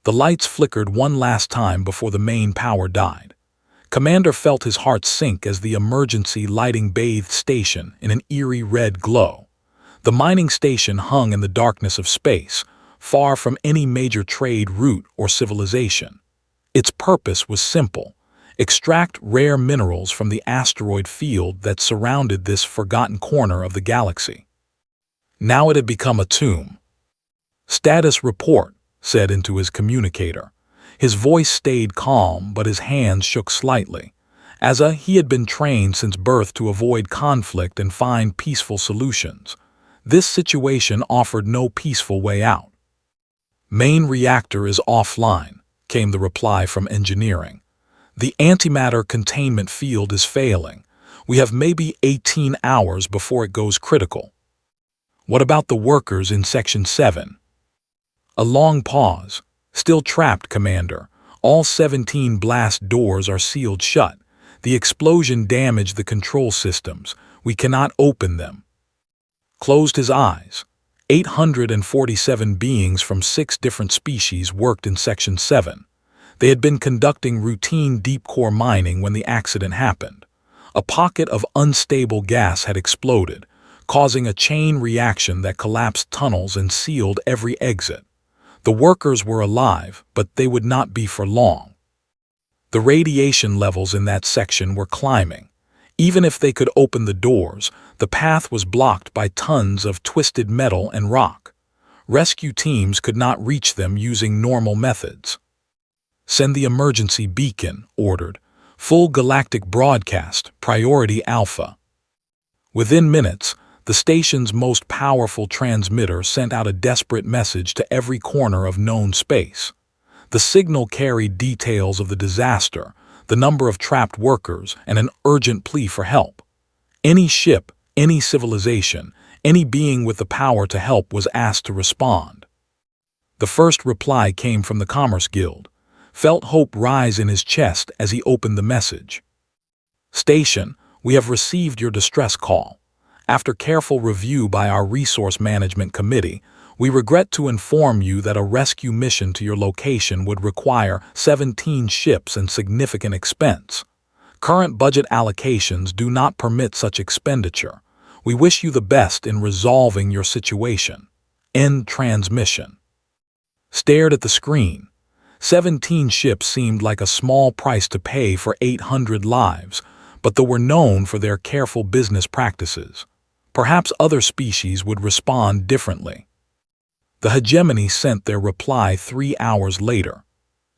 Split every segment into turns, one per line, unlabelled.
The lights flickered one last time before the main power died. Commander felt his heart sink as the emergency lighting bathed station in an eerie red glow. The mining station hung in the darkness of space, far from any major trade route or civilization. Its purpose was simple: extract rare minerals from the asteroid field that surrounded this forgotten corner of the galaxy. Now it had become a tomb. "Status report," said into his communicator. His voice stayed calm, but his hands shook slightly. He had been trained since birth to avoid conflict and find peaceful solutions. This situation offered no peaceful way out. "Main reactor is offline," came the reply from engineering. "The antimatter containment field is failing. We have maybe 18 hours before it goes critical." "What about the workers in Section 7? A long pause. "Still trapped, Commander. All 17 blast doors are sealed shut. The explosion damaged the control systems. We cannot open them." Closed his eyes. 847 beings from 6 different species worked in Section 7. They had been conducting routine deep-core mining when the accident happened. A pocket of unstable gas had exploded, causing a chain reaction that collapsed tunnels and sealed every exit. The workers were alive, but they would not be for long. The radiation levels in that section were climbing. Even if they could open the doors, the path was blocked by tons of twisted metal and rock. Rescue teams could not reach them using normal methods. "Send the emergency beacon," ordered. "Full galactic broadcast, priority alpha." Within minutes, the station's most powerful transmitter sent out a desperate message to every corner of known space. The signal carried details of the disaster, the number of trapped workers, and an urgent plea for help. Any ship, any civilization, any being with the power to help was asked to respond. The first reply came from the Commerce Guild. Felt hope rise in his chest as he opened the message. "Station, we have received your distress call. After careful review by our Resource Management Committee, we regret to inform you that a rescue mission to your location would require 17 ships and significant expense. Current budget allocations do not permit such expenditure. We wish you the best in resolving your situation. End transmission." Stared at the screen. 17 ships seemed like a small price to pay for 800 lives, but they were known for their careful business practices. Perhaps other species would respond differently. The hegemony sent their reply 3 hours later.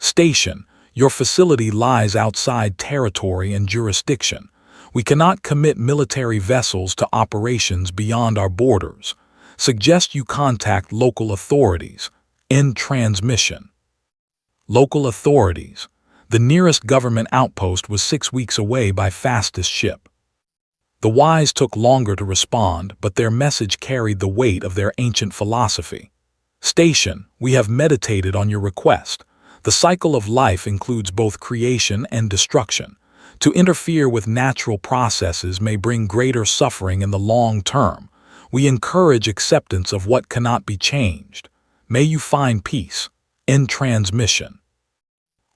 "Station, your facility lies outside territory and jurisdiction. We cannot commit military vessels to operations beyond our borders. Suggest you contact local authorities. End transmission." Local authorities. The nearest government outpost was 6 weeks away by fastest ship. The wise took longer to respond, but their message carried the weight of their ancient philosophy. "Station, we have meditated on your request. The cycle of life includes both creation and destruction. To interfere with natural processes may bring greater suffering in the long term. We encourage acceptance of what cannot be changed. May you find peace." End transmission.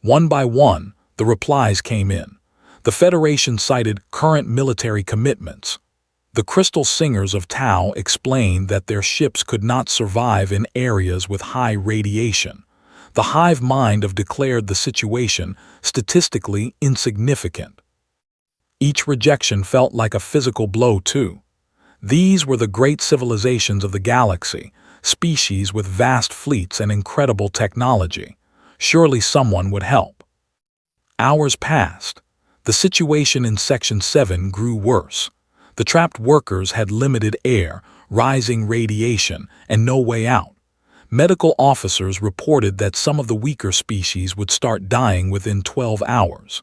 One by one, the replies came in. The Federation cited current military commitments. The Crystal Singers of Tau explained that their ships could not survive in areas with high radiation. The Hive Mind have declared the situation statistically insignificant. Each rejection felt like a physical blow too. These were the great civilizations of the galaxy, species with vast fleets and incredible technology. Surely someone would help. Hours passed. The situation in Section 7 grew worse. The trapped workers had limited air, rising radiation, and no way out. Medical officers reported that some of the weaker species would start dying within 12 hours.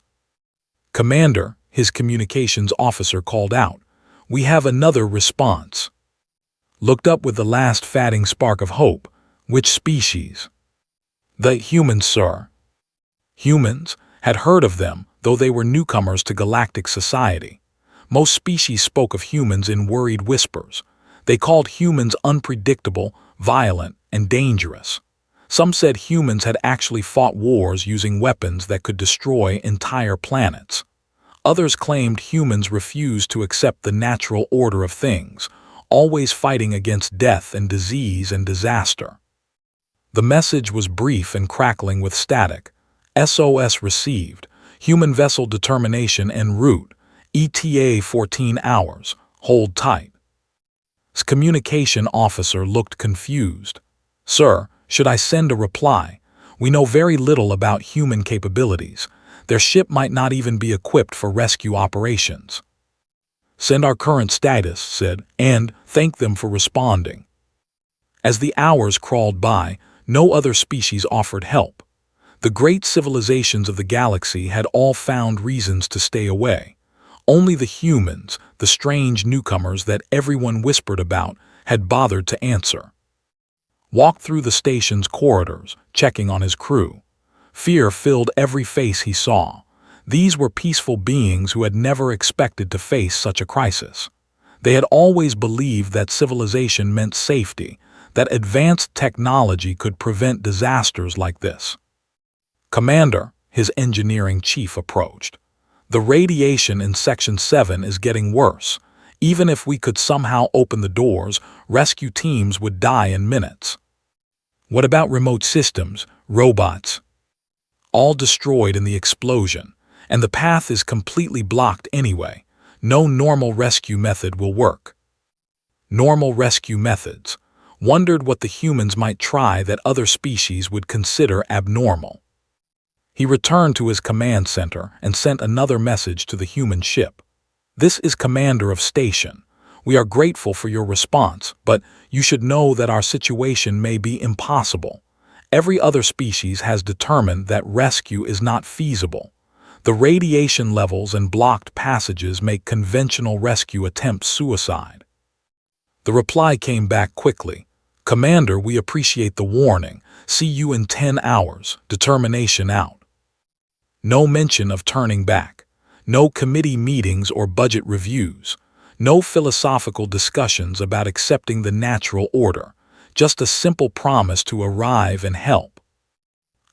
"Commander," his communications officer called out, "we have another response." Looked up with the last fading spark of hope. "Which species?" "The humans, sir." Humans? Had heard of them, though they were newcomers to galactic society. Most species spoke of humans in worried whispers. They called humans unpredictable, violent, and dangerous. Some said humans had actually fought wars using weapons that could destroy entire planets. Others claimed humans refused to accept the natural order of things, always fighting against death and disease and disaster. The message was brief and crackling with static. SOS received. Human vessel determination en route. ETA 14 hours. Hold tight. Communication officer looked confused. Sir, should I send a reply? We know very little about human capabilities. Their ship might not even be equipped for rescue operations. Send our current status, said, and thank them for responding. As the hours crawled by, no other species offered help. The great civilizations of the galaxy had all found reasons to stay away. Only the humans, the strange newcomers that everyone whispered about, had bothered to answer. Walked through the station's corridors, checking on his crew. Fear filled every face he saw. These were peaceful beings who had never expected to face such a crisis. They had always believed that civilization meant safety, that advanced technology could prevent disasters like this. Commander, his engineering chief approached. The radiation in Section 7 is getting worse. Even if we could somehow open the doors, rescue teams would die in minutes. What about remote systems, robots? All destroyed in the explosion, and the path is completely blocked anyway. No normal rescue method will work. Normal rescue methods. Wondered what the humans might try that other species would consider abnormal. He returned to his command center and sent another message to the human ship. This is Commander of Station. We are grateful for your response, but you should know that our situation may be impossible. Every other species has determined that rescue is not feasible. The radiation levels and blocked passages make conventional rescue attempts suicide. The reply came back quickly. Commander, we appreciate the warning. See you in 10 hours. Determination out. No mention of turning back. No committee meetings or budget reviews. No philosophical discussions about accepting the natural order. Just a simple promise to arrive and help.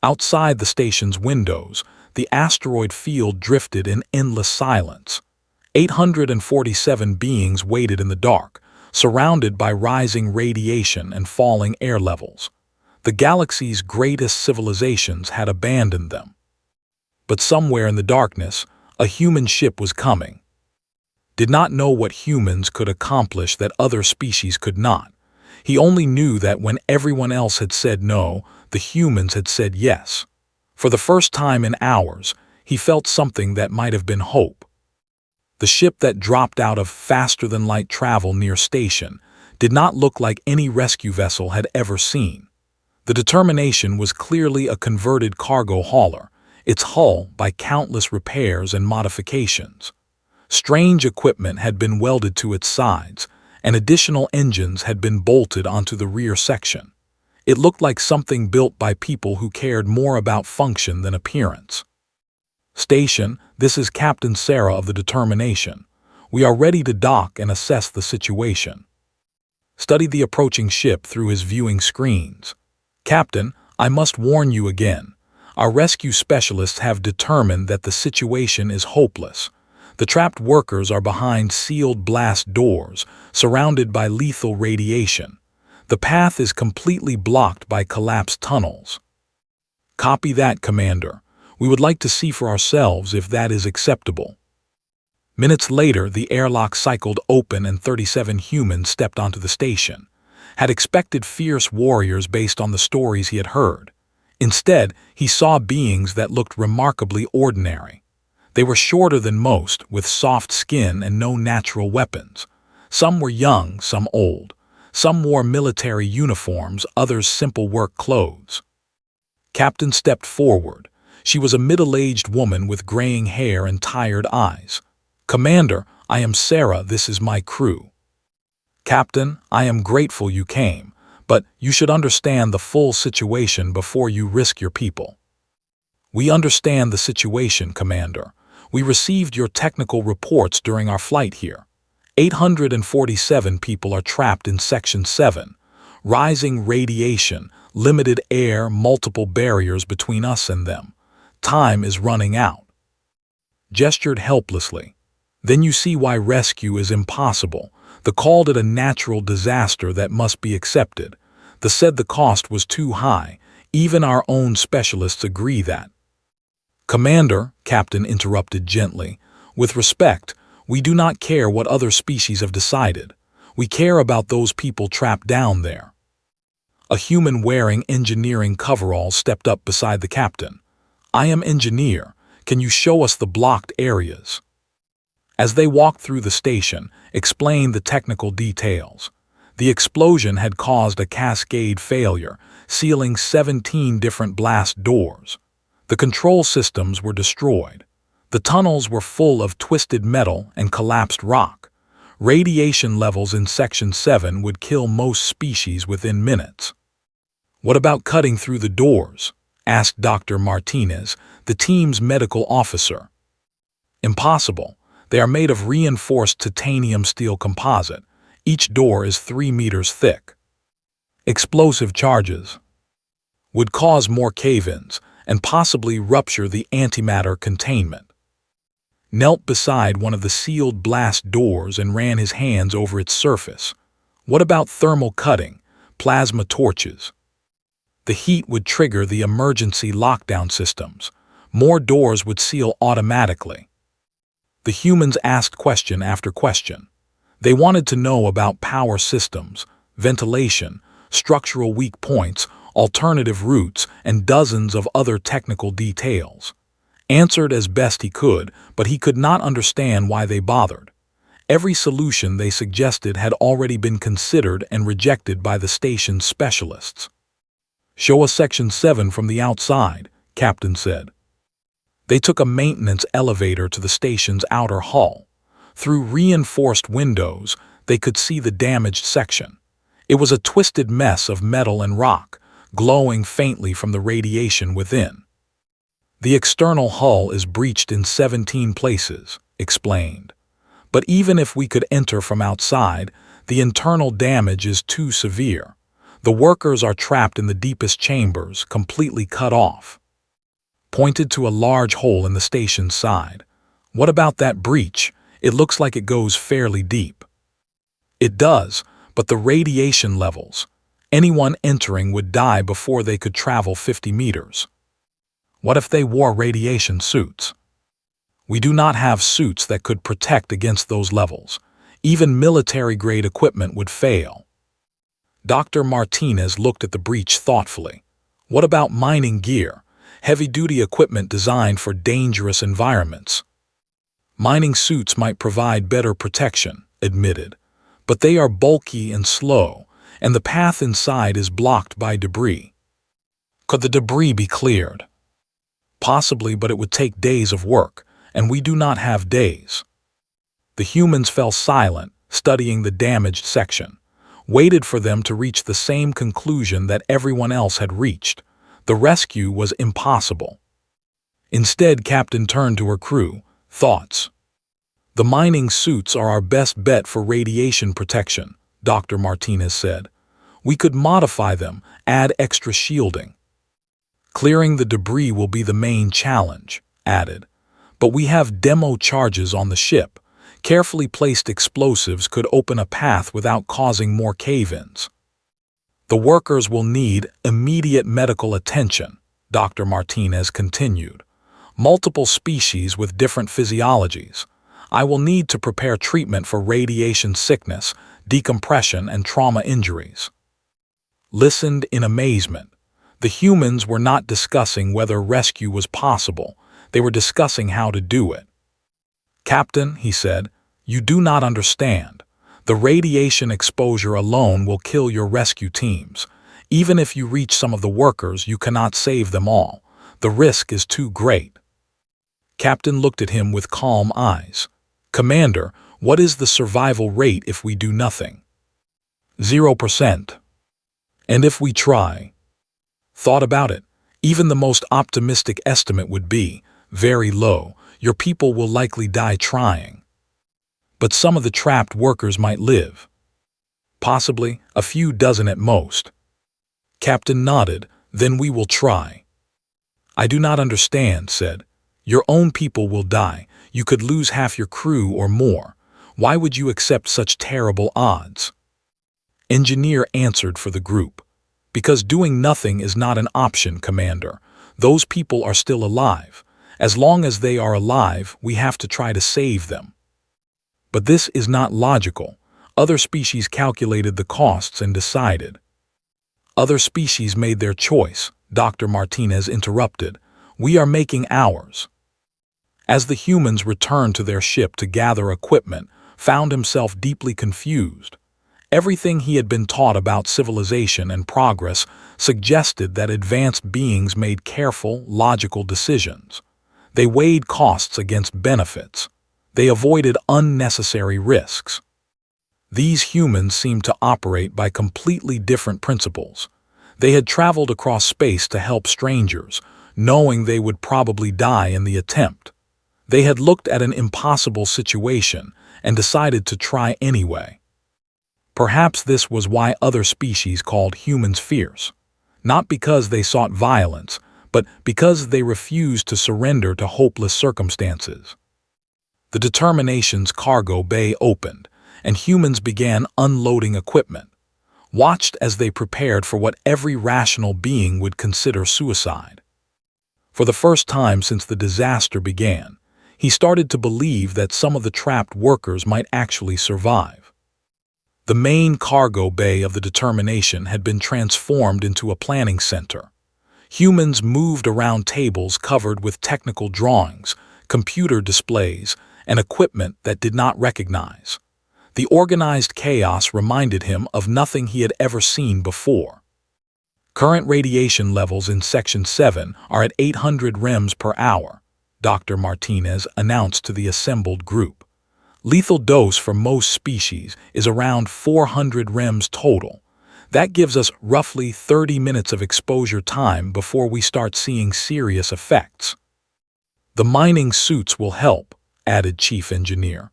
Outside the station's windows, the asteroid field drifted in endless silence. 847 beings waited in the dark, surrounded by rising radiation and falling air levels. The galaxy's greatest civilizations had abandoned them. But somewhere in the darkness, a human ship was coming. Did not know what humans could accomplish that other species could not. He only knew that when everyone else had said no, the humans had said yes. For the first time in hours, he felt something that might have been hope. The ship that dropped out of faster-than-light travel near station did not look like any rescue vessel had ever seen. The Determination was clearly a converted cargo hauler, its hull by countless repairs and modifications. Strange equipment had been welded to its sides, and additional engines had been bolted onto the rear section. It looked like something built by people who cared more about function than appearance. Station, this is Captain Sarah of the Determination. We are ready to dock and assess the situation. Studied the approaching ship through his viewing screens. Captain, I must warn you again. Our rescue specialists have determined that the situation is hopeless. The trapped workers are behind sealed blast doors, surrounded by lethal radiation. The path is completely blocked by collapsed tunnels. Copy that, Commander. We would like to see for ourselves if that is acceptable. Minutes later, the airlock cycled open and 37 humans stepped onto the station. Had expected fierce warriors based on the stories he had heard. Instead, he saw beings that looked remarkably ordinary. They were shorter than most, with soft skin and no natural weapons. Some were young, some old. Some wore military uniforms, others simple work clothes. Captain stepped forward. She was a middle-aged woman with graying hair and tired eyes. Commander, I am Sarah, this is my crew. Captain, I am grateful you came, but you should understand the full situation before you risk your people. We understand the situation, Commander. We received your technical reports during our flight here. 847 people are trapped in Section 7. Rising radiation, Limited air, multiple barriers between us and them. Time is running out. Gestured helplessly. Then you see why rescue is impossible. The called it a natural disaster that must be accepted. The cost was too high. Even our own specialists agree that. Commander, Captain interrupted gently, with respect, we do not care what other species have decided. We care about those people trapped down there. A human wearing engineering coveralls stepped up beside the captain. I am engineer. Can you show us the blocked areas? As they walked through the station, explained the technical details. The explosion had caused a cascade failure, sealing 17 different blast doors. The control systems were destroyed. The tunnels were full of twisted metal and collapsed rock. Radiation levels in Section 7 would kill most species within minutes. What about cutting through the doors? Asked Dr. Martinez, the team's medical officer. Impossible. They are made of reinforced titanium steel composite. Each door is 3 meters thick. Explosive charges would cause more cave-ins and possibly rupture the antimatter containment. Knelt beside one of the sealed blast doors and ran his hands over its surface. What about thermal cutting, plasma torches? The heat would trigger the emergency lockdown systems. More doors would seal automatically. The humans asked question after question. They wanted to know about power systems, ventilation, structural weak points, alternative routes, and dozens of other technical details. Answered as best he could, but he could not understand why they bothered. Every solution they suggested had already been considered and rejected by the station's specialists. Show us Section 7 from the outside, Captain said. They took a maintenance elevator to the station's outer hull. Through reinforced windows, they could see the damaged section. It was a twisted mess of metal and rock, glowing faintly from the radiation within. The external hull is breached in 17 places, explained. But even if we could enter from outside, the internal damage is too severe. The workers are trapped in the deepest chambers, completely cut off. Pointed to a large hole in the station's side. What about that breach? It looks like it goes fairly deep. It does, but the radiation levels. Anyone entering would die before they could travel 50 meters. What if they wore radiation suits? We do not have suits that could protect against those levels. Even military-grade equipment would fail. Dr. Martinez looked at the breach thoughtfully. What about mining gear? Heavy-duty equipment designed for dangerous environments. Mining suits might provide better protection, admitted. But they are bulky and slow, and the path inside is blocked by debris. Could the debris be cleared? Possibly, but it would take days of work, and we do not have days. The humans fell silent, studying the damaged section. Waited for them to reach the same conclusion that everyone else had reached. The rescue was impossible. Instead, Captain turned to her crew. Thoughts. The mining suits are our best bet for radiation protection, Dr. Martinez said. We could modify them, add extra shielding. Clearing the debris will be the main challenge, added. But we have demo charges on the ship. Carefully placed explosives could open a path without causing more cave-ins. The workers will need immediate medical attention, Dr. Martinez continued. Multiple species with different physiologies. I will need to prepare treatment for radiation sickness, decompression, and trauma injuries. Listened in amazement. The humans were not discussing whether rescue was possible. They were discussing how to do it. Captain, he said, you do not understand. The radiation exposure alone will kill your rescue teams. Even if you reach some of the workers, you cannot save them all. The risk is too great. Captain looked at him with calm eyes. Commander, what is the survival rate if we do nothing? 0%. And if we try? Thought about it. Even the most optimistic estimate would be very low. Your people will likely die trying. But some of the trapped workers might live. Possibly a few dozen at most. Captain nodded. Then we will try. I do not understand, said. Your own people will die. You could lose half your crew or more. Why would you accept such terrible odds? Engineer answered for the group. Because doing nothing is not an option, Commander. Those people are still alive. As long as they are alive, we have to try to save them. But this is not logical. Other species calculated the costs and decided. Other species made their choice, Dr. Martinez interrupted. We are making ours. As the humans returned to their ship to gather equipment, found himself deeply confused. Everything he had been taught about civilization and progress suggested that advanced beings made careful, logical decisions. They weighed costs against benefits. They avoided unnecessary risks. These humans seemed to operate by completely different principles. They had traveled across space to help strangers, knowing they would probably die in the attempt. They had looked at an impossible situation and decided to try anyway. Perhaps this was why other species called humans fierce. Not because they sought violence, but because they refused to surrender to hopeless circumstances. The Determination's cargo bay opened, and humans began unloading equipment, watched as they prepared for what every rational being would consider suicide. For the first time since the disaster began, he started to believe that some of the trapped workers might actually survive. The main cargo bay of the Determination had been transformed into a planning center. Humans moved around tables covered with technical drawings, computer displays, and equipment that did not recognize. The organized chaos reminded him of nothing he had ever seen before. Current radiation levels in Section 7 are at 800 rems per hour, Dr. Martinez announced to the assembled group. Lethal dose for most species is around 400 rems total. That gives us roughly 30 minutes of exposure time before we start seeing serious effects. The mining suits will help, added Chief Engineer.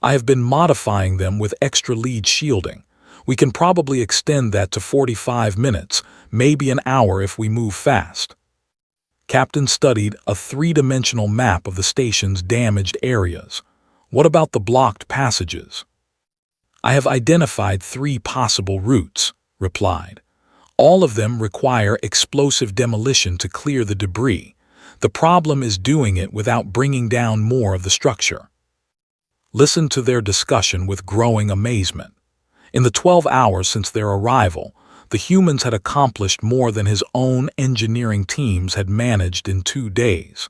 I have been modifying them with extra lead shielding. We can probably extend that to 45 minutes, maybe an hour if we move fast. Captain studied a three-dimensional map of the station's damaged areas. What about the blocked passages? I have identified 3 possible routes, replied. All of them require explosive demolition to clear the debris. The problem is doing it without bringing down more of the structure. Listened to their discussion with growing amazement. In the 12 hours since their arrival, the humans had accomplished more than his own engineering teams had managed in 2 days.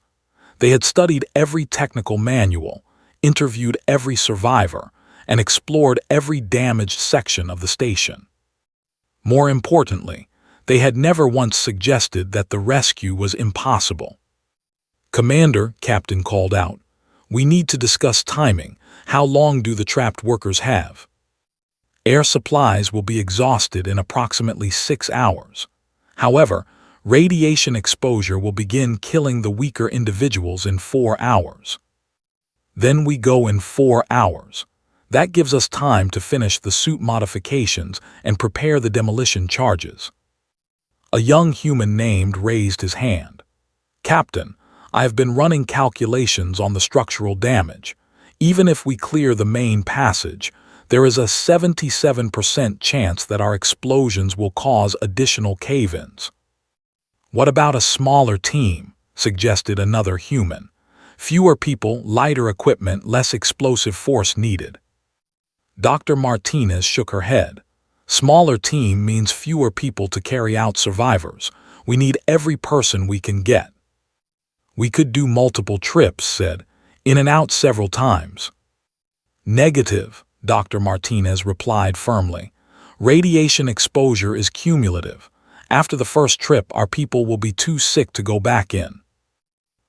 They had studied every technical manual, interviewed every survivor, and explored every damaged section of the station. More importantly, they had never once suggested that the rescue was impossible. Commander, Captain called out, we need to discuss timing. How long do the trapped workers have? Air supplies will be exhausted in approximately 6 hours. However, radiation exposure will begin killing the weaker individuals in 4 hours. Then we go in 4 hours. That gives us time to finish the suit modifications and prepare the demolition charges. A young human named raised his hand. Captain, I have been running calculations on the structural damage. Even if we clear the main passage, there is a 77% chance that our explosions will cause additional cave-ins. What about a smaller team? Suggested another human. Fewer people, lighter equipment, less explosive force needed. Dr. Martinez shook her head. Smaller team means fewer people to carry out survivors. We need every person we can get. We could do multiple trips, said, in and out several times. Negative, Dr. Martinez replied firmly. Radiation exposure is cumulative. After the first trip, our people will be too sick to go back in.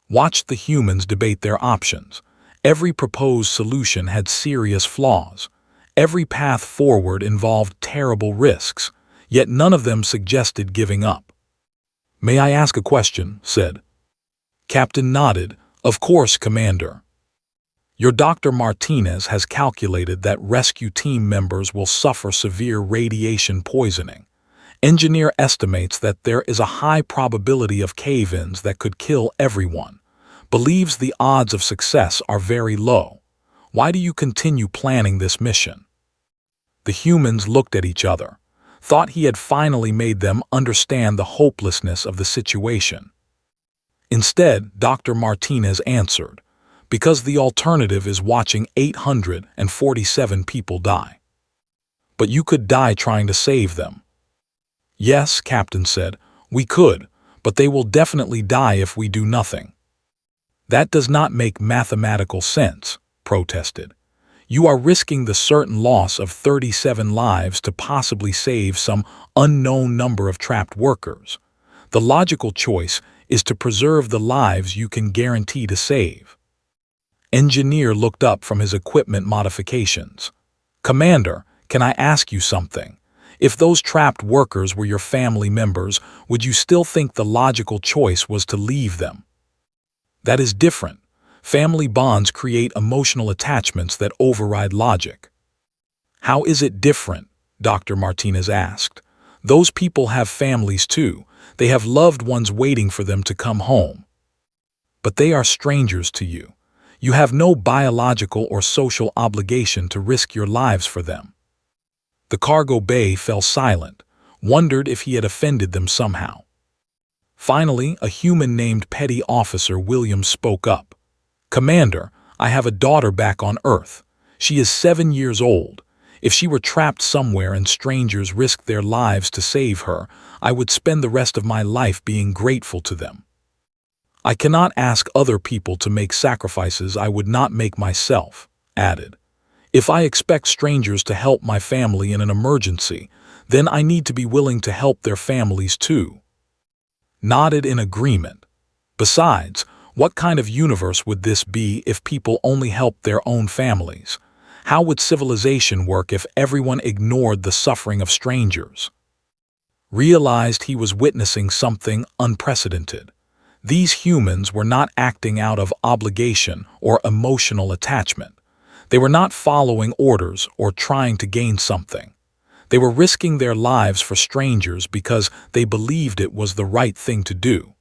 Watched the humans debate their options. Every proposed solution had serious flaws. Every path forward involved terrible risks, yet none of them suggested giving up. May I ask a question? Said. Captain nodded. Of course, Commander. Your Dr. Martinez has calculated that rescue team members will suffer severe radiation poisoning. Engineer estimates that there is a high probability of cave-ins that could kill everyone. Believes the odds of success are very low. Why do you continue planning this mission? The humans looked at each other, thought he had finally made them understand the hopelessness of the situation. Instead, Dr. Martinez answered, because the alternative is watching 847 people die. But you could die trying to save them. Yes, Captain said, we could, but they will definitely die if we do nothing. That does not make mathematical sense, protested. You are risking the certain loss of 37 lives to possibly save some unknown number of trapped workers. The logical choice is to preserve the lives you can guarantee to save. Engineer looked up from his equipment modifications. Commander, can I ask you something? If those trapped workers were your family members, would you still think the logical choice was to leave them? That is different. Family bonds create emotional attachments that override logic. How is it different? Dr. Martinez asked. Those people have families too. They have loved ones waiting for them to come home. But they are strangers to you. You have no biological or social obligation to risk your lives for them. The cargo bay fell silent, wondered if he had offended them somehow. Finally, a human named Petty Officer Williams spoke up. Commander, I have a daughter back on Earth. She is 7 years old. If she were trapped somewhere and strangers risked their lives to save her, I would spend the rest of my life being grateful to them. I cannot ask other people to make sacrifices I would not make myself, added. If I expect strangers to help my family in an emergency, then I need to be willing to help their families too. Nodded in agreement. Besides, what kind of universe would this be if people only helped their own families? How would civilization work if everyone ignored the suffering of strangers? Realized he was witnessing something unprecedented. These humans were not acting out of obligation or emotional attachment. They were not following orders or trying to gain something. They were risking their lives for strangers because they believed it was the right thing to do.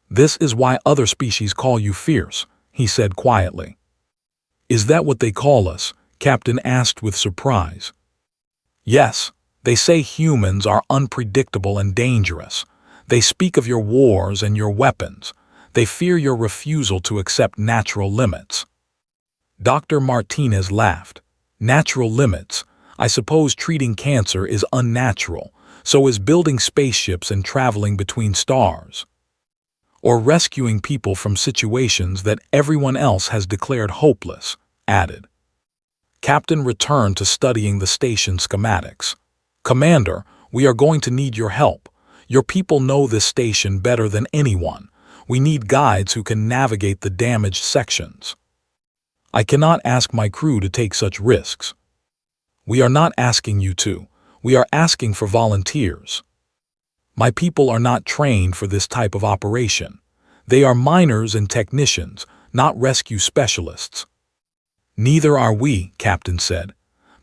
This is why other species call you fierce, he said quietly. Is that what they call us? Captain asked with surprise. Yes, they say humans are unpredictable and dangerous. They speak of your wars and your weapons. They fear your refusal to accept natural limits. Dr. Martinez laughed. Natural limits? I suppose treating cancer is unnatural, so is building spaceships and traveling between stars. Or rescuing people from situations that everyone else has declared hopeless, added. Captain returned to studying the station schematics. Commander, we are going to need your help. Your people know this station better than anyone. We need guides who can navigate the damaged sections. I cannot ask my crew to take such risks. We are not asking you to. We are asking for volunteers. My people are not trained for this type of operation. They are miners and technicians, not rescue specialists. Neither are we, Captain said.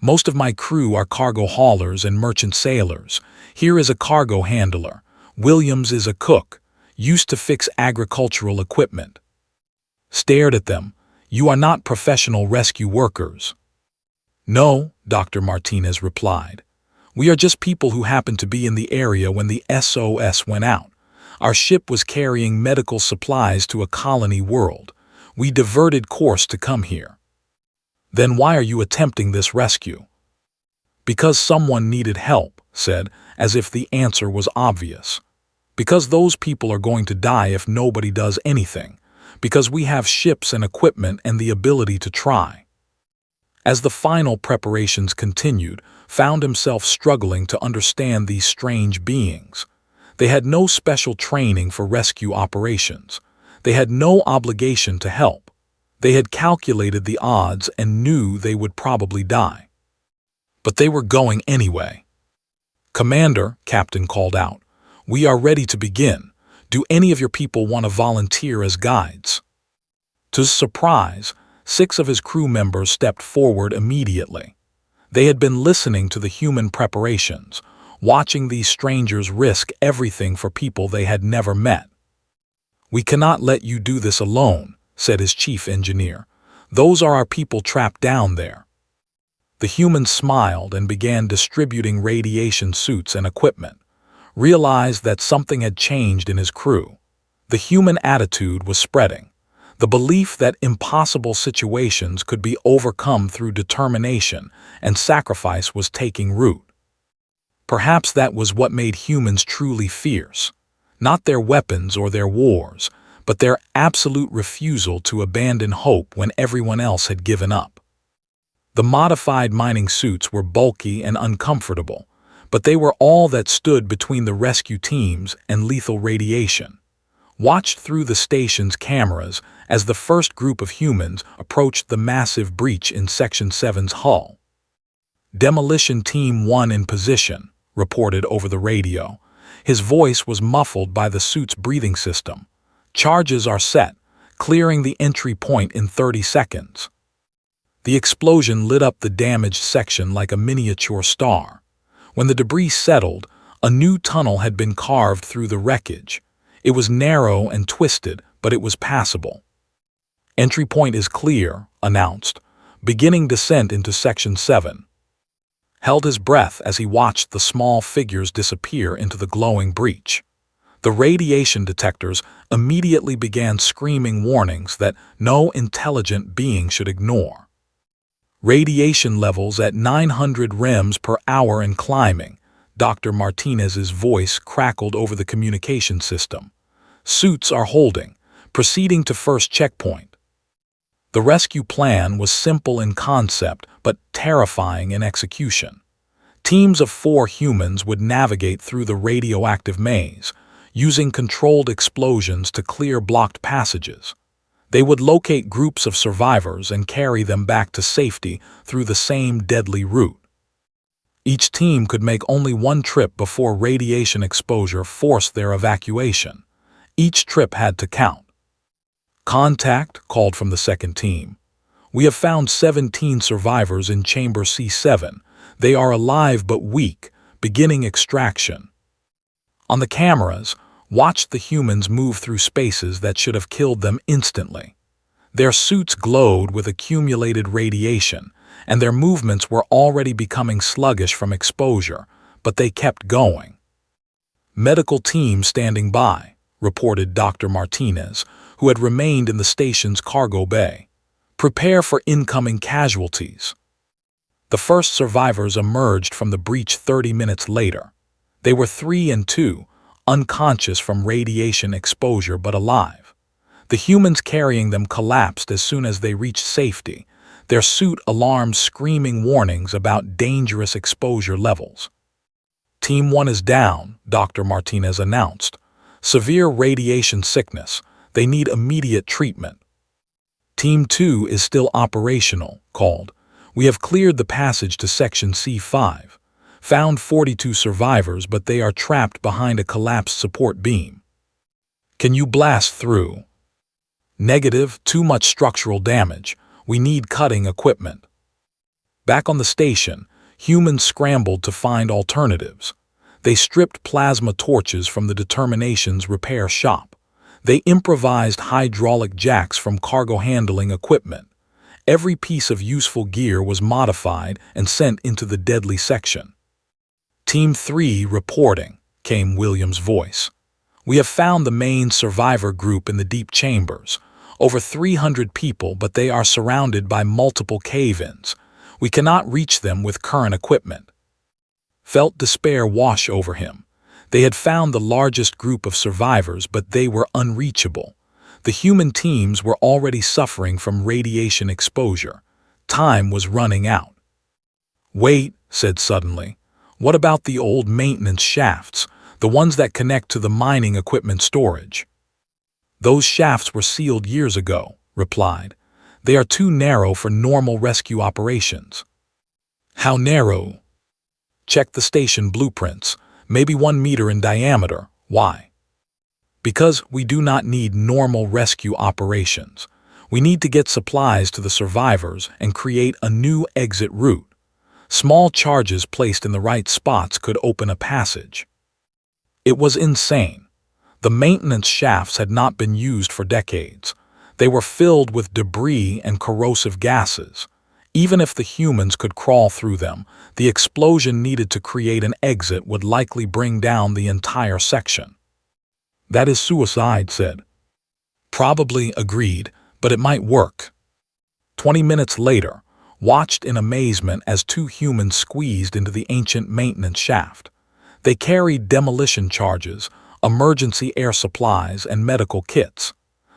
Most of my crew are cargo haulers and merchant sailors. Here is a cargo handler. Williams is a cook, used to fix agricultural equipment. Stared at them. You are not professional rescue workers. No, Dr. Martinez replied. We are just people who happened to be in the area when the SOS went out. Our ship was carrying medical supplies to a colony world. We diverted course to come here. Then why are you attempting this rescue? Because someone needed help, said, as if the answer was obvious. Because those people are going to die if nobody does anything. Because we have ships and equipment and the ability to try. As the final preparations continued, found himself struggling to understand these strange beings. They had no special training for rescue operations. They had no obligation to help. They had calculated the odds and knew they would probably die. But they were going anyway. Commander, Captain called out, we are ready to begin. Do any of your people want to volunteer as guides? To his surprise, 6 of his crew members stepped forward immediately. They had been listening to the human preparations. watching these strangers risk everything for people they had never met. "We cannot let you do this alone," said his chief engineer. "Those are our people trapped down there." The human smiled and began distributing radiation suits and equipment, realized that something had changed in his crew. The human attitude was spreading. The belief that impossible situations could be overcome through determination and sacrifice was taking root. Perhaps that was what made humans truly fierce. Not their weapons or their wars, but their absolute refusal to abandon hope when everyone else had given up. The modified mining suits were bulky and uncomfortable, but they were all that stood between the rescue teams and lethal radiation. Watched through the station's cameras as the first group of humans approached the massive breach in Section 7's hull. "Demolition Team 1 in position," reported over the radio. His voice was muffled by the suit's breathing system. "Charges are set, clearing the entry point in 30 seconds." The explosion lit up the damaged section like a miniature star. When the debris settled, a new tunnel had been carved through the wreckage. It was narrow and twisted, but it was passable. "Entry point is clear," announced, beginning descent into Section 7. Held his breath as he watched the small figures disappear into the glowing breach. The radiation detectors immediately began screaming warnings that no intelligent being should ignore. "Radiation levels at 900 rems per hour and climbing," Dr. Martinez's voice crackled over the communication system. "Suits are holding, proceeding to first checkpoint." The rescue plan was simple in concept but terrifying in execution. Teams of 4 humans would navigate through the radioactive maze, using controlled explosions to clear blocked passages. They would locate groups of survivors and carry them back to safety through the same deadly route. Each team could make only one trip before radiation exposure forced their evacuation. Each trip had to count. "Contact," called from the second team. "We have found 17 survivors in Chamber C7. They are alive but weak, beginning extraction." On the cameras, watched the humans move through spaces that should have killed them instantly. Their suits glowed with accumulated radiation, and their movements were already becoming sluggish from exposure, but they kept going. "Medical team standing by," reported Dr. Martinez, who had remained in the station's cargo bay. "Prepare for incoming casualties." The first survivors emerged from the breach 30 minutes later. They were 3 and 2, unconscious from radiation exposure but alive. The humans carrying them collapsed as soon as they reached safety, their suit alarms screaming warnings about dangerous exposure levels. "Team 1 is down," Dr. Martinez announced. "Severe radiation sickness. They need immediate treatment." "Team 2 is still operational," called. "We have cleared the passage to Section C5. Found 42 survivors, but they are trapped behind a collapsed support beam." "Can you blast through?" "Negative, too much structural damage. We need cutting equipment." Back on the station, humans scrambled to find alternatives. They stripped plasma torches from the Determination's repair shop. They improvised hydraulic jacks from cargo handling equipment. Every piece of useful gear was modified and sent into the deadly section. "Team 3 reporting," came Williams' voice. "We have found the main survivor group in the deep chambers. Over 300 people, but they are surrounded by multiple cave-ins. We cannot reach them with current equipment." Felt despair wash over him. They had found the largest group of survivors, but they were unreachable. The human teams were already suffering from radiation exposure. Time was running out. "Wait," said suddenly. "What about the old maintenance shafts, the ones that connect to the mining equipment storage?" "Those shafts were sealed years ago," replied. "They are too narrow for normal rescue operations." "How narrow?" "Check the station blueprints, maybe 1 meter in diameter." "Why?" "Because we do not need normal rescue operations. We need to get supplies to the survivors and create a new exit route. Small charges placed in the right spots could open a passage. It was insane. The maintenance shafts had not been used for decades. They were filled with debris and corrosive gases. Even if the humans could crawl through them, the explosion needed to create an exit would likely bring down the entire section. "That is suicide," said. "Probably," agreed, "but it might work." 20 minutes later, watched in amazement as two humans squeezed into the ancient maintenance shaft. They carried demolition charges, emergency air supplies, and medical kits.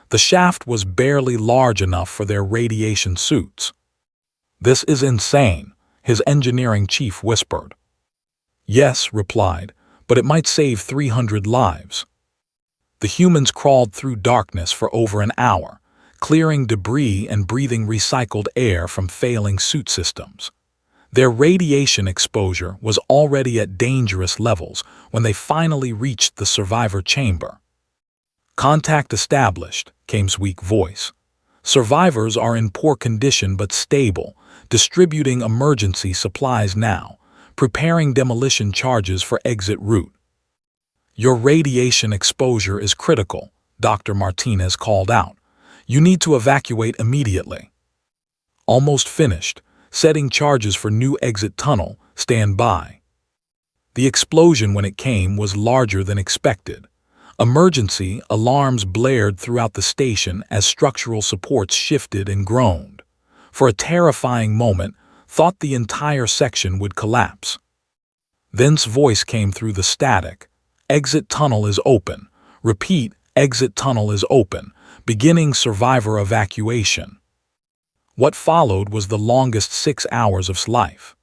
The shaft was barely large enough for their radiation suits. "This is insane," his engineering chief whispered. "Yes," replied, "but it might save 300 lives." The humans crawled through darkness for over an hour, clearing debris and breathing recycled air from failing suit systems. Their radiation exposure was already at dangerous levels when they finally reached the survivor chamber. "Contact established," came's weak voice. "Survivors are in poor condition but stable, distributing emergency supplies now, preparing demolition charges for exit route." "Your radiation exposure is critical," Dr. Martinez called out. "You need to evacuate immediately." "Almost finished. Setting charges for new exit tunnel. Stand by." The explosion, when it came, was larger than expected. Emergency alarms blared throughout the station as structural supports shifted and groaned. For a terrifying moment, thought the entire section would collapse. Then's voice came through the static. "Exit tunnel is open. Repeat, exit tunnel is open. Beginning survivor evacuation." What followed was the longest 6 hours of life.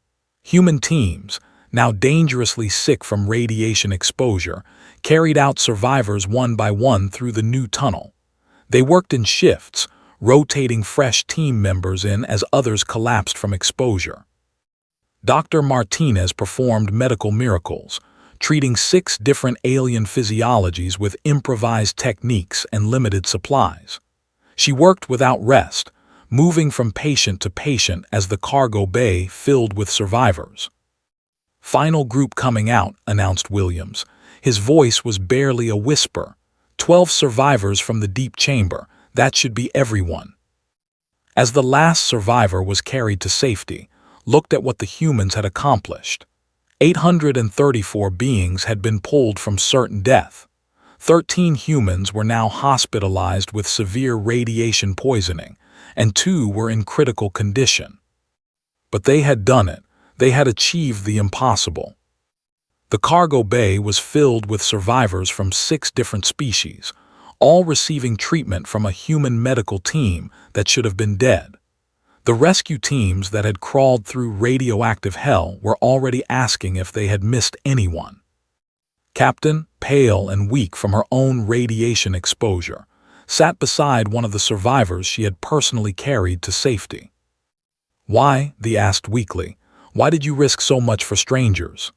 Human teams, now dangerously sick from radiation exposure, carried out survivors one by one through the new tunnel. They worked in shifts, rotating fresh team members in as others collapsed from exposure. Dr. Martinez performed medical miracles, treating 6 different alien physiologies with improvised techniques and limited supplies. She worked without rest, moving from patient to patient as the cargo bay filled with survivors. "Final group coming out," announced Williams. His voice was barely a whisper. 12 survivors from the deep chamber. That should be everyone." As the last survivor was carried to safety, looked at what the humans had accomplished. 834 beings had been pulled from certain death. 13 humans were now hospitalized with severe radiation poisoning, and 2 were in critical condition. But they had done it. They had achieved the impossible. The cargo bay was filled with survivors from 6 different species, all receiving treatment from a human medical team that should have been dead. The rescue teams that had crawled through radioactive hell were already asking if they had missed anyone. Captain, pale and weak from her own radiation exposure, sat beside one of the survivors she had personally carried to safety. "Why?" they asked weakly. "Why did you risk so much for strangers?"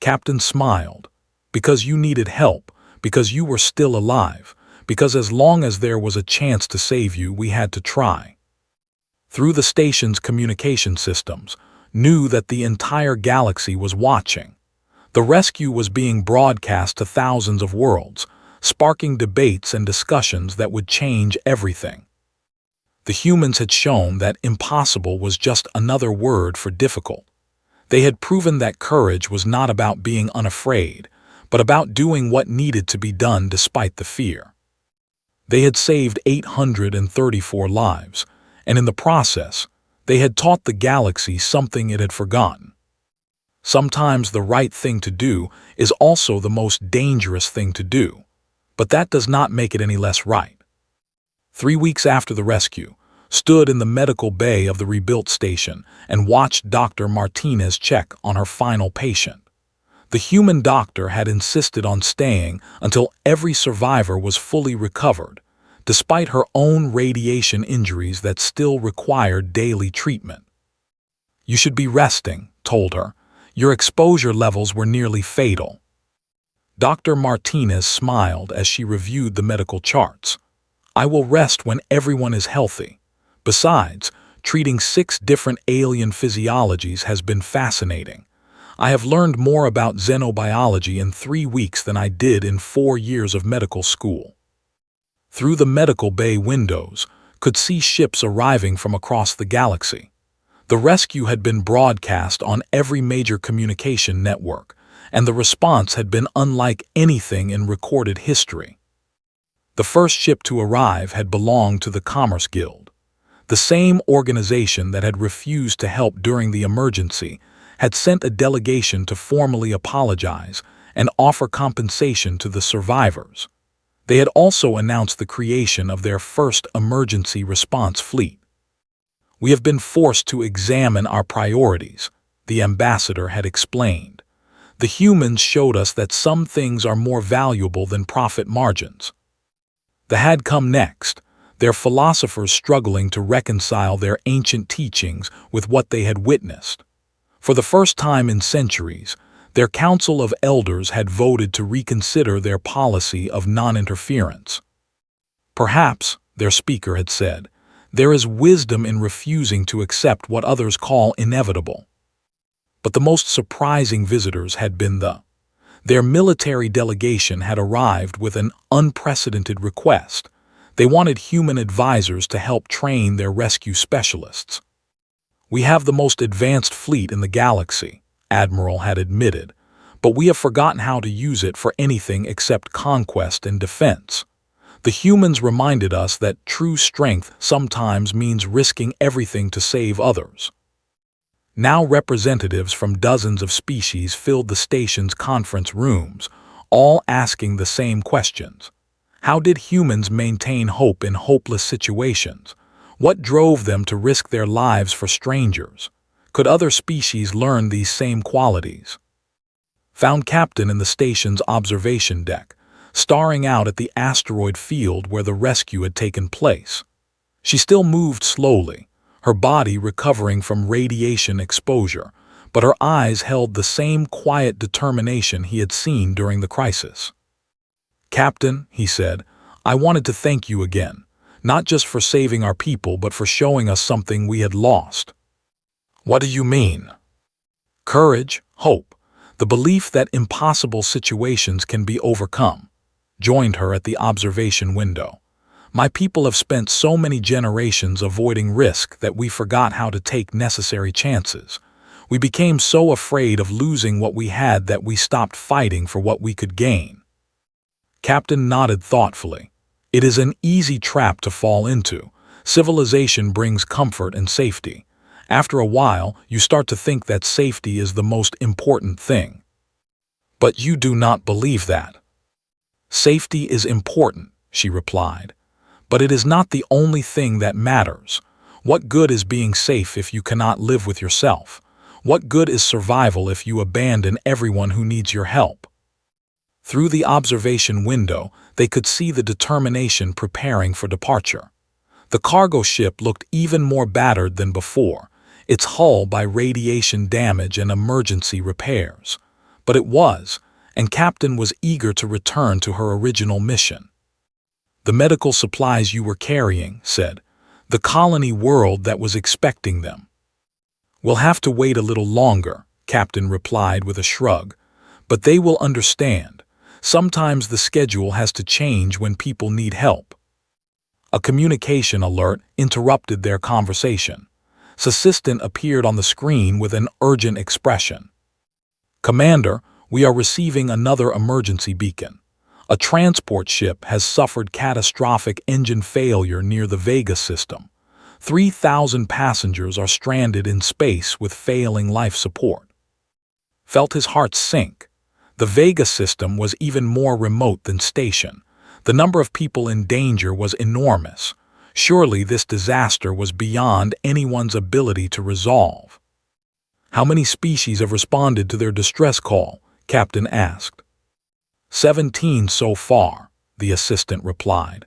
Captain smiled. "Because you needed help, because you were still alive, because as long as there was a chance to save you, we had to try." Through the station's communication systems, knew that the entire galaxy was watching. The rescue was being broadcast to thousands of worlds, sparking debates and discussions that would change everything. The humans had shown that impossible was just another word for difficult. They had proven that courage was not about being unafraid, but about doing what needed to be done despite the fear. They had saved 834 lives, and in the process, they had taught the galaxy something it had forgotten. Sometimes the right thing to do is also the most dangerous thing to do, but that does not make it any less right. 3 weeks after the rescue, stood in the medical bay of the rebuilt station and watched Dr. Martinez check on her final patient. The human doctor had insisted on staying until every survivor was fully recovered, despite her own radiation injuries that still required daily treatment. "You should be resting," told her. "Your exposure levels were nearly fatal." Dr. Martinez smiled as she reviewed the medical charts. "I will rest when everyone is healthy. Besides, Treating 6 different alien physiologies has been fascinating. I have learned more about xenobiology in 3 weeks than I did in 4 years of medical school. Through the medical bay windows, could see ships arriving from across the galaxy. The rescue had been broadcast on every major communication network, and the response had been unlike anything in recorded history. The first ship to arrive had belonged to the Commerce Guild. The same organization that had refused to help during the emergency had sent a delegation to formally apologize and offer compensation to the survivors. They had also announced the creation of their first emergency response fleet. "We have been forced to examine our priorities," the ambassador had explained. "The humans showed us that some things are more valuable than profit margins." The had come next, their philosophers struggling to reconcile their ancient teachings with what they had witnessed. For the first time in centuries, their council of elders had voted to reconsider their policy of non-interference. "Perhaps," their speaker had said, "there is wisdom in refusing to accept what others call inevitable." But the most surprising visitors had been their military delegation had arrived with an unprecedented request. They wanted human advisors to help train their rescue specialists. "We have the most advanced fleet in the galaxy," Admiral had admitted, "but we have forgotten how to use it for anything except conquest and defense. The humans reminded us that true strength sometimes means risking everything to save others." Now representatives from dozens of species filled the station's conference rooms, all asking the same questions. How did humans maintain hope in hopeless situations? What drove them to risk their lives for strangers? Could other species learn these same qualities? Found Captain in the station's observation deck, staring out at the asteroid field where the rescue had taken place. She still moved slowly, her body recovering from radiation exposure, but her eyes held the same quiet determination he had seen during the crisis. "Captain," he said, "I wanted to thank you again, not just for saving our people but for showing us something we had lost." "What do you mean?" "Courage, hope, the belief that impossible situations can be overcome," joined her at the observation window. "My people have spent so many generations avoiding risk that we forgot how to take necessary chances. We became so afraid of losing what we had that we stopped fighting for what we could gain." Captain nodded thoughtfully. "It is an easy trap to fall into. Civilization brings comfort and safety. After a while, you start to think that safety is the most important thing." "But you do not believe that." "Safety is important," she replied. "But it is not the only thing that matters. What good is being safe if you cannot live with yourself? What good is survival if you abandon everyone who needs your help?" Through the observation window, they could see the determination preparing for departure. The cargo ship looked even more battered than before, its hull by radiation damage and emergency repairs. But it was, and Captain was eager to return to her original mission. "The medical supplies you were carrying," said, "the colony world that was expecting them." "We'll have to wait a little longer," Captain replied with a shrug, "but they will understand. Sometimes the schedule has to change when people need help." A communication alert interrupted their conversation. Assistant appeared on the screen with an urgent expression. "Commander, we are receiving another emergency beacon. A transport ship has suffered catastrophic engine failure near the Vega system. 3,000 passengers are stranded in space with failing life support." Felt his heart sink. The Vega system was even more remote than station. The number of people in danger was enormous. Surely this disaster was beyond anyone's ability to resolve. "How many species have responded to their distress call?" Captain asked. 17 so far," the assistant replied.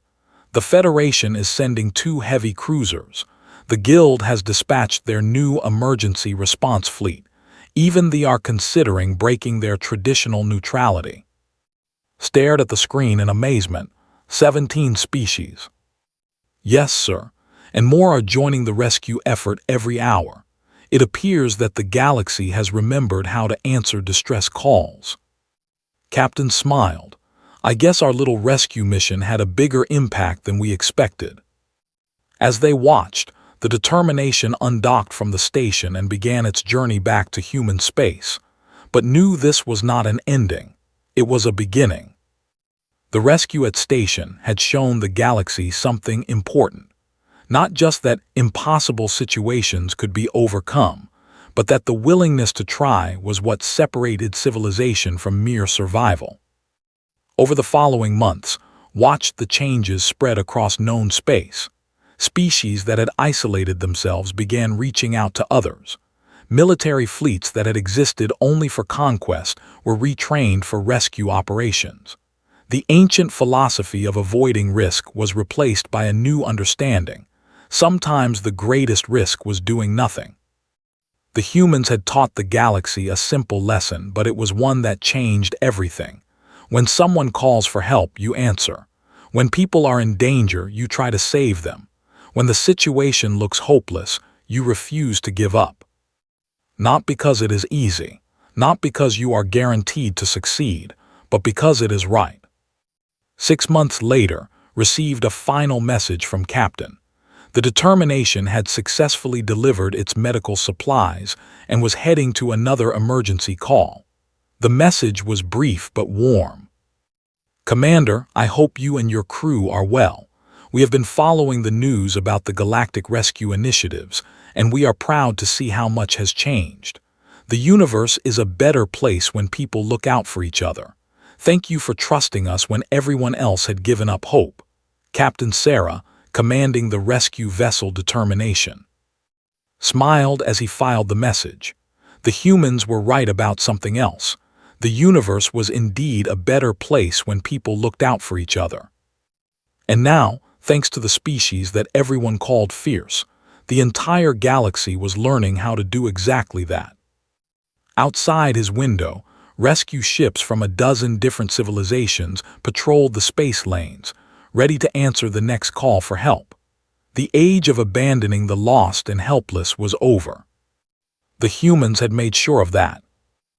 "The Federation is sending 2 heavy cruisers. The Guild has dispatched their new emergency response fleet. Even they are considering breaking their traditional neutrality." Stared at the screen in amazement. 17 species. "Yes, sir. and more are joining the rescue effort every hour. It appears that the galaxy has remembered how to answer distress calls. Captain smiled. I guess our little rescue mission had a bigger impact than we expected. As they watched, the Determination undocked from the station and began its journey back to human space, but knew this was not an ending. It was a beginning. The rescue at station had shown the galaxy something important. Not just that impossible situations could be overcome, but that the willingness to try was what separated civilization from mere survival. Over the following months, watched the changes spread across known space. Species that had isolated themselves began reaching out to others. Military fleets that had existed only for conquest were retrained for rescue operations. The ancient philosophy of avoiding risk was replaced by a new understanding. Sometimes the greatest risk was doing nothing. The humans had taught the galaxy a simple lesson, but it was one that changed everything. When someone calls for help, you answer. When people are in danger, you try to save them. When the situation looks hopeless, you refuse to give up. Not because it is easy, not because you are guaranteed to succeed, but because it is right. 6 months later, received a final message from Captain. The Determination had successfully delivered its medical supplies and was heading to another emergency call. The message was brief but warm. Commander, I hope you and your crew are well. We have been following the news about the Galactic Rescue initiatives, and we are proud to see how much has changed. The universe is a better place when people look out for each other. Thank you for trusting us when everyone else had given up hope. Captain Sarah, commanding the rescue vessel Determination, smiled as he filed the message. The humans were right about something else. The universe was indeed a better place when people looked out for each other. And now, thanks to the species that everyone called fierce, the entire galaxy was learning how to do exactly that. Outside his window, rescue ships from a dozen different civilizations patrolled the space lanes, ready to answer the next call for help. The age of abandoning the lost and helpless was over. The humans had made sure of that.